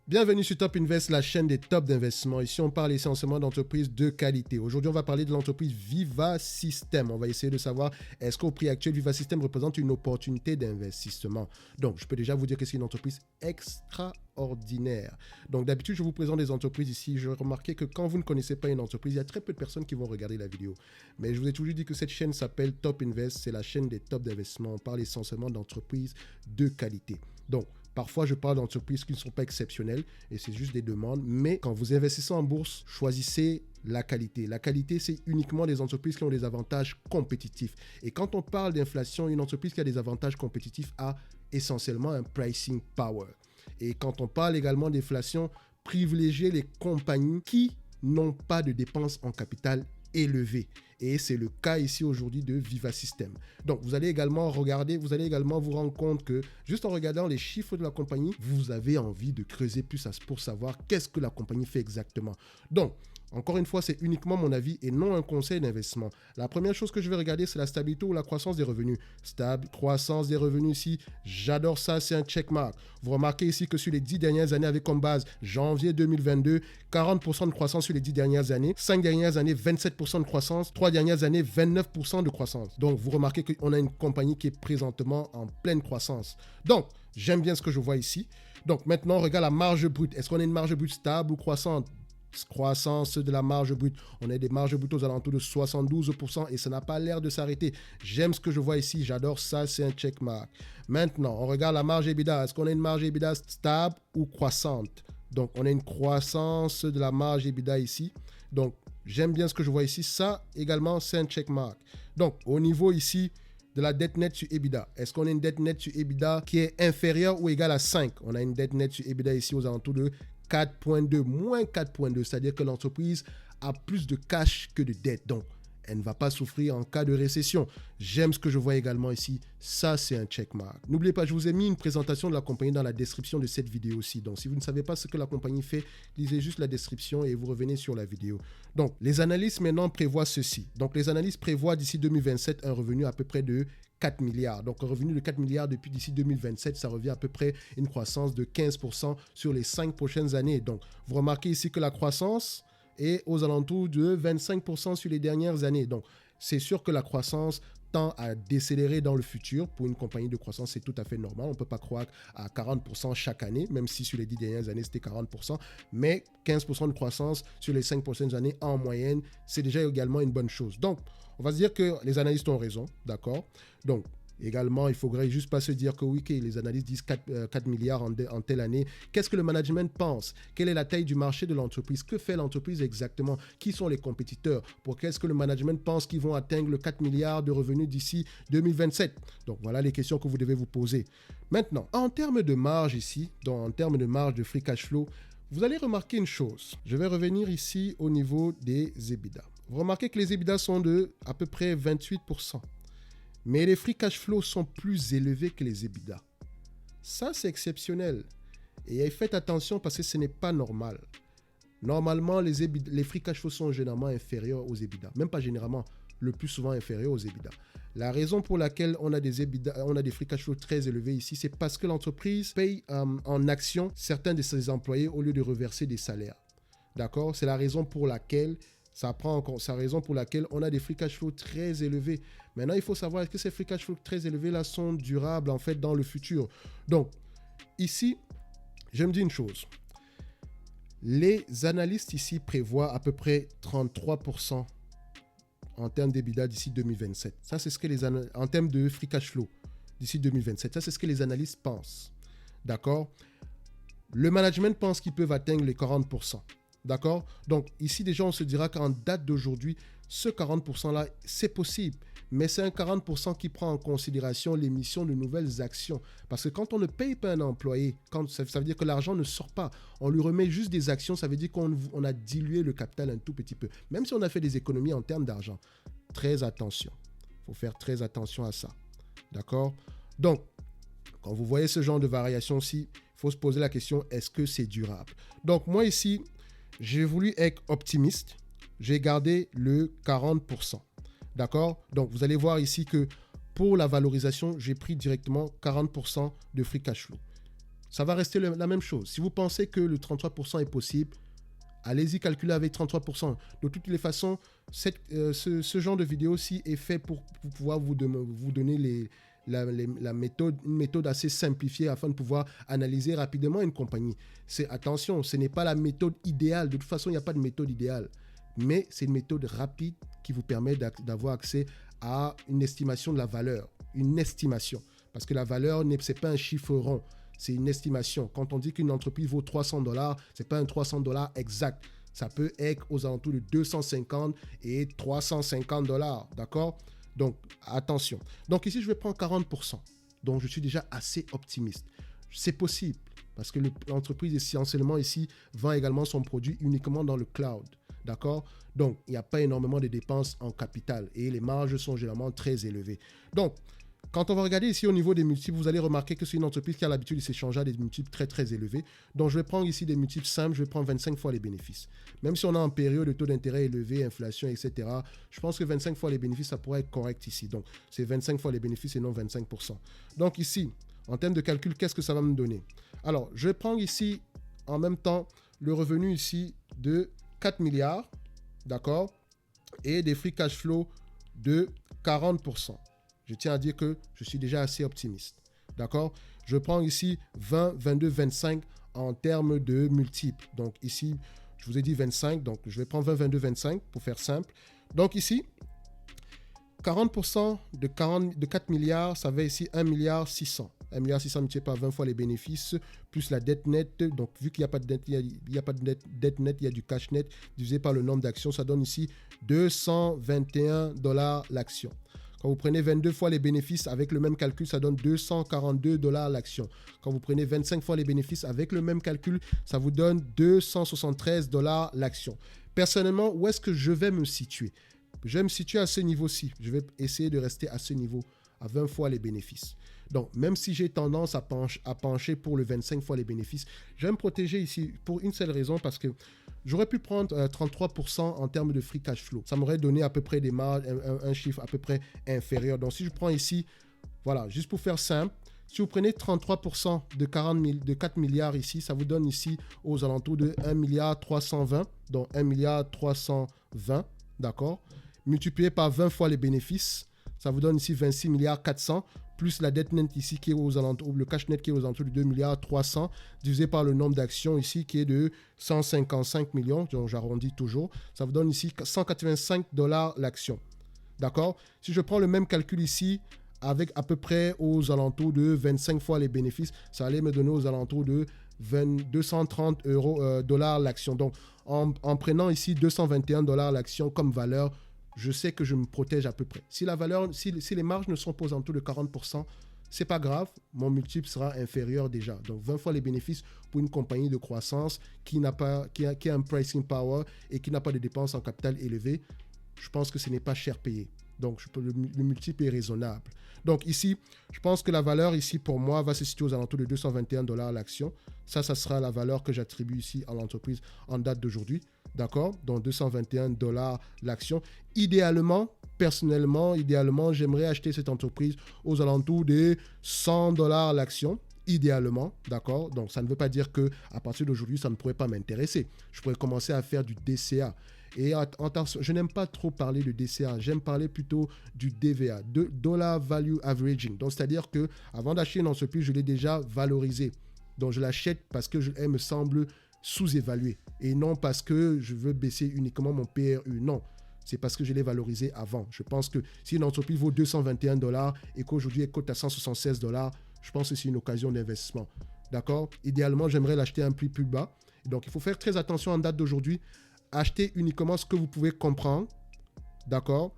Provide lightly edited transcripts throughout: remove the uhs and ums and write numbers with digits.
Bienvenue sur Top Invest, la chaîne des tops d'investissement. Ici, on parle essentiellement d'entreprises de qualité. Aujourd'hui, on va parler de l'entreprise Viva System. On va essayer de savoir est-ce qu'au prix actuel, Viva System représente une opportunité d'investissement. Donc, je peux déjà vous dire que c'est une entreprise extraordinaire. Donc, d'habitude, je vous présente des entreprises ici. Je remarquais que quand vous ne connaissez pas une entreprise, il y a très peu de personnes qui vont regarder la vidéo. Mais je vous ai toujours dit que cette chaîne s'appelle Top Invest. C'est la chaîne des tops d'investissement. On parle essentiellement d'entreprises de qualité. Donc, parfois, je parle d'entreprises qui ne sont pas exceptionnelles et c'est juste des demandes. Mais quand vous investissez en bourse, choisissez la qualité. La qualité, c'est uniquement des entreprises qui ont des avantages compétitifs. Et quand on parle d'inflation, une entreprise qui a des avantages compétitifs a essentiellement un pricing power. Et quand on parle également d'inflation, privilégiez les compagnies qui n'ont pas de dépenses en capital élevées. Et c'est le cas ici aujourd'hui de Viva System. Donc, vous allez également vous rendre compte que juste en regardant les chiffres de la compagnie, vous avez envie de creuser plus pour savoir qu'est-ce que la compagnie fait exactement. Donc, encore une fois, c'est uniquement mon avis et non un conseil d'investissement. La première chose que je vais regarder, c'est la stabilité ou la croissance des revenus. Stable, croissance des revenus ici, j'adore ça, c'est un checkmark. Vous remarquez ici que sur les 10 dernières années, avec comme base janvier 2022, 40% de croissance sur les 10 dernières années, 5 dernières années, 27% de croissance, 3 dernières années, 29% de croissance. Donc, vous remarquez qu'on a une compagnie qui est présentement en pleine croissance. Donc, j'aime bien ce que je vois ici. Donc, maintenant, on regarde la marge brute. Est-ce qu'on a une marge brute stable ou croissante? Croissance de la marge brute. On a des marges brutes aux alentours de 72% et ça n'a pas l'air de s'arrêter. J'aime ce que je vois ici, j'adore ça, c'est un checkmark. Maintenant, on regarde la marge EBITDA. Est-ce qu'on a une marge EBITDA stable ou croissante? Donc, on a une croissance de la marge EBITDA ici. Donc, j'aime bien ce que je vois ici. Ça, également, c'est un checkmark. Donc, au niveau ici de la dette nette sur EBITDA, est-ce qu'on a une dette nette sur EBITDA qui est inférieure ou égale à 5? On a une dette nette sur EBITDA ici aux alentours de 4.2, moins 4.2, c'est-à-dire que l'entreprise a plus de cash que de dette. Donc, elle ne va pas souffrir en cas de récession. J'aime ce que je vois également ici. Ça, c'est un checkmark. N'oubliez pas, je vous ai mis une présentation de la compagnie dans la description de cette vidéo aussi. Donc, si vous ne savez pas ce que la compagnie fait, lisez juste la description et vous revenez sur la vidéo. Donc, les analystes maintenant prévoient ceci. Donc, les analystes prévoient d'ici 2027 un revenu à peu près de 4 milliards. Donc, un revenu de 4 milliards depuis d'ici 2027, ça revient à peu près une croissance de 15% sur les 5 prochaines années. Donc, vous remarquez ici que la croissance est aux alentours de 25% sur les dernières années. Donc, c'est sûr que la croissance tend à décélérer dans le futur. Pour une compagnie de croissance, c'est tout à fait normal. On ne peut pas croire à 40% chaque année, même si sur les 10 dernières années, c'était 40%. Mais 15% de croissance sur les 5 prochaines années en moyenne, c'est déjà également une bonne chose. Donc, on va se dire que les analystes ont raison, d'accord? Donc, également, il ne faudrait juste pas se dire que oui, les analystes disent 4 milliards en telle année. Qu'est-ce que le management pense? Quelle est la taille du marché de l'entreprise? Que fait l'entreprise exactement? Qui sont les compétiteurs? Pour qu'est-ce que le management pense qu'ils vont atteindre le 4 milliards de revenus d'ici 2027? Donc, voilà les questions que vous devez vous poser. Maintenant, en termes de marge ici, donc en termes de marge de free cash flow, vous allez remarquer une chose. Je vais revenir ici au niveau des EBITDA. Vous remarquez que les EBITDA sont de à peu près 28%. Mais les free cash flow sont plus élevés que les EBITDA. Ça, c'est exceptionnel. Et faites attention parce que ce n'est pas normal. Normalement, les free cash flow sont généralement inférieurs aux EBITDA. Même pas généralement, le plus souvent inférieurs aux EBITDA. La raison pour laquelle on a des free cash flow très élevés ici, c'est parce que l'entreprise paye en actions certains de ses employés au lieu de reverser des salaires. D'accord? C'est la raison pour laquelle on a des free cash flow très élevés. Maintenant, il faut savoir est-ce que ces free cash flow très élevés-là sont durables en fait dans le futur. Donc, ici, je me dis une chose. Les analystes ici prévoient à peu près 33% en termes d'EBITDA d'ici 2027. Ça, c'est ce que en termes de free cash flow d'ici 2027. Ça, c'est ce que les analystes pensent. D'accord? Le management pense qu'ils peuvent atteindre les 40%. D'accord? Donc, ici, déjà, on se dira qu'en date d'aujourd'hui, ce 40%-là, c'est possible. Mais c'est un 40% qui prend en considération l'émission de nouvelles actions. Parce que quand on ne paye pas un employé, ça veut dire que l'argent ne sort pas. On lui remet juste des actions, ça veut dire qu'on a dilué le capital un tout petit peu. Même si on a fait des économies en termes d'argent. Très attention. Il faut faire très attention à ça. D'accord? Donc, quand vous voyez ce genre de variation-ci, il faut se poser la question, est-ce que c'est durable? Donc, moi ici, j'ai voulu être optimiste. J'ai gardé le 40%. D'accord? Donc, vous allez voir ici que pour la valorisation, j'ai pris directement 40% de free cash flow. ça va rester la même chose. Si vous pensez que le 33% est possible, allez-y calculer avec 33%. De toutes les façons, ce genre de vidéo-ci est fait pour pouvoir vous donner une méthode assez simplifiée afin de pouvoir analyser rapidement une compagnie. Attention, ce n'est pas la méthode idéale. De toute façon, il n'y a pas de méthode idéale. Mais c'est une méthode rapide qui vous permet d'avoir accès à une estimation de la valeur. Une estimation. Parce que la valeur, ce n'est pas un chiffre rond. C'est une estimation. Quand on dit qu'une entreprise vaut $300, ce n'est pas un $300 exact. Ça peut être aux alentours de 250 et $350. D'accord? Donc, attention. Donc ici, je vais prendre 40%. Donc, je suis déjà assez optimiste. C'est possible. Parce que l'entreprise essentiellement ici vend également son produit uniquement dans le cloud. D'accord? Donc, il n'y a pas énormément de dépenses en capital. Et les marges sont généralement très élevées. Donc, quand on va regarder ici au niveau des multiples, vous allez remarquer que c'est une entreprise qui a l'habitude de s'échanger à des multiples très très élevés. Donc je vais prendre ici des multiples simples, je vais prendre 25 fois les bénéfices. Même si on est en période de taux d'intérêt élevé, inflation, etc., je pense que 25 fois les bénéfices, ça pourrait être correct ici. Donc c'est 25 fois les bénéfices et non 25%. Donc ici, en termes de calcul, qu'est-ce que ça va me donner? Alors, je vais prendre ici en même temps le revenu ici de 4 milliards, d'accord, et des free cash flow de 40%. Je tiens à dire que je suis déjà assez optimiste. D'accord? Je prends ici 20, 22, 25 en termes de multiples. Donc ici, je vous ai dit 25. Donc je vais prendre 20, 22, 25 pour faire simple. Donc ici, 40% de 4 milliards, ça va ici 1 milliard 600. 1 milliard 600 multiplié par 20 fois les bénéfices, plus la dette nette. Donc, vu qu'il n'y a pas de dette, il n'y a pas de dette nette, il y a du cash net divisé par le nombre d'actions. Ça donne ici $221 l'action. Quand vous prenez 22 fois les bénéfices avec le même calcul, ça donne $242 l'action. Quand vous prenez 25 fois les bénéfices avec le même calcul, ça vous donne $273 l'action. Personnellement, où est-ce que je vais me situer? Je vais me situer à ce niveau-ci. Je vais essayer de rester à ce niveau, à 20 fois les bénéfices. Donc, même si j'ai tendance à pencher pour le 25 fois les bénéfices, je vais me protéger ici pour une seule raison, parce que j'aurais pu prendre 33% en termes de free cash flow. Ça m'aurait donné à peu près des marges, un chiffre à peu près inférieur. Donc, si je prends ici, voilà, juste pour faire simple, si vous prenez 33% de 4 milliards ici, ça vous donne ici aux alentours de 1 milliard 320, donc 1 milliard 320, d'accord, multiplié par 20 fois les bénéfices, ça vous donne ici 26 milliards 400, plus la dette nette ici qui est aux alentours, le cash net qui est aux alentours de 2 milliards 300, divisé par le nombre d'actions ici qui est de 155 millions, donc j'arrondis toujours, ça vous donne ici $185 l'action. D'accord? Si je prends le même calcul ici, avec à peu près aux alentours de 25 fois les bénéfices, ça allait me donner aux alentours de 230 dollars l'action. Donc, en prenant ici $221 l'action comme valeur, je sais que je me protège à peu près. Si les marges ne sont pas aux alentours de 40%, c'est pas grave, mon multiple sera inférieur déjà. Donc 20 fois les bénéfices pour une compagnie de croissance qui a un pricing power et qui n'a pas de dépenses en capital élevé, je pense que ce n'est pas cher payé. Donc le multiple est raisonnable. Donc ici, je pense que la valeur ici pour moi va se situer aux alentours de $221 l'action. Ça sera la valeur que j'attribue ici à l'entreprise en date d'aujourd'hui. D'accord? Donc $221 l'action. Personnellement, j'aimerais acheter cette entreprise aux alentours de $100 l'action. Idéalement, d'accord? Donc ça ne veut pas dire que à partir d'aujourd'hui, ça ne pourrait pas m'intéresser. Je pourrais commencer à faire du DCA. Et attention, je n'aime pas trop parler de DCA, j'aime parler plutôt du DVA, de Dollar Value Averaging. Donc, c'est-à-dire que avant d'acheter une entreprise, je l'ai déjà valorisée. Donc, je l'achète parce qu'elle me semble sous-évaluée et non parce que je veux baisser uniquement mon PRU. Non, c'est parce que je l'ai valorisée avant. Je pense que si une entreprise vaut $221 et qu'aujourd'hui elle cote à $176, je pense que c'est une occasion d'investissement. D'accord? Idéalement, j'aimerais l'acheter à un prix plus bas. Donc, il faut faire très attention en date d'aujourd'hui. Achetez uniquement ce que vous pouvez comprendre, d'accord?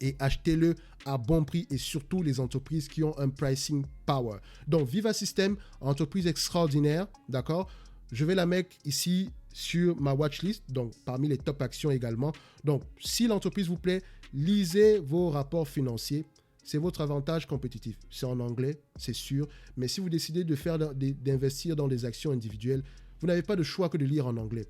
Et achetez-le à bon prix et surtout les entreprises qui ont un pricing power. Donc, Viva Systems, entreprise extraordinaire, d'accord? Je vais la mettre ici sur ma watchlist, donc parmi les top actions également. Donc, si l'entreprise vous plaît, lisez vos rapports financiers. C'est votre avantage compétitif. C'est en anglais, c'est sûr. Mais si vous décidez d'investir dans des actions individuelles, vous n'avez pas de choix que de lire en anglais.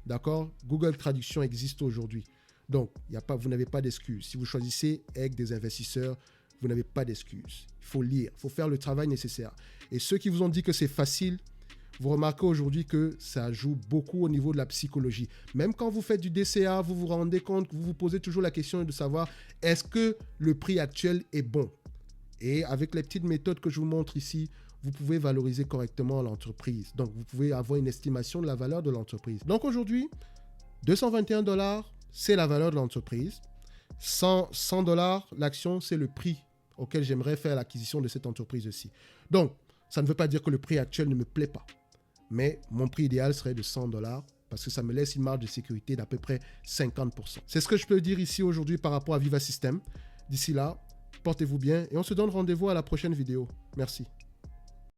D'accord? Google Traduction existe aujourd'hui. Donc, vous n'avez pas d'excuse. Si vous choisissez avec des investisseurs, vous n'avez pas d'excuses. Il faut lire, il faut faire le travail nécessaire. Et ceux qui vous ont dit que c'est facile, vous remarquez aujourd'hui que ça joue beaucoup au niveau de la psychologie. Même quand vous faites du DCA, vous vous rendez compte que vous vous posez toujours la question de savoir est-ce que le prix actuel est bon? Et avec les petites méthodes que je vous montre ici, vous pouvez valoriser correctement l'entreprise. Donc, vous pouvez avoir une estimation de la valeur de l'entreprise. Donc, aujourd'hui, 221 $, c'est la valeur de l'entreprise. 100 $, l'action, c'est le prix auquel j'aimerais faire l'acquisition de cette entreprise-ci. Donc, ça ne veut pas dire que le prix actuel ne me plaît pas. Mais mon prix idéal serait de 100 $ parce que ça me laisse une marge de sécurité d'à peu près 50%. C'est ce que je peux dire ici aujourd'hui par rapport à Viva System. D'ici là, portez-vous bien et on se donne rendez-vous à la prochaine vidéo. Merci.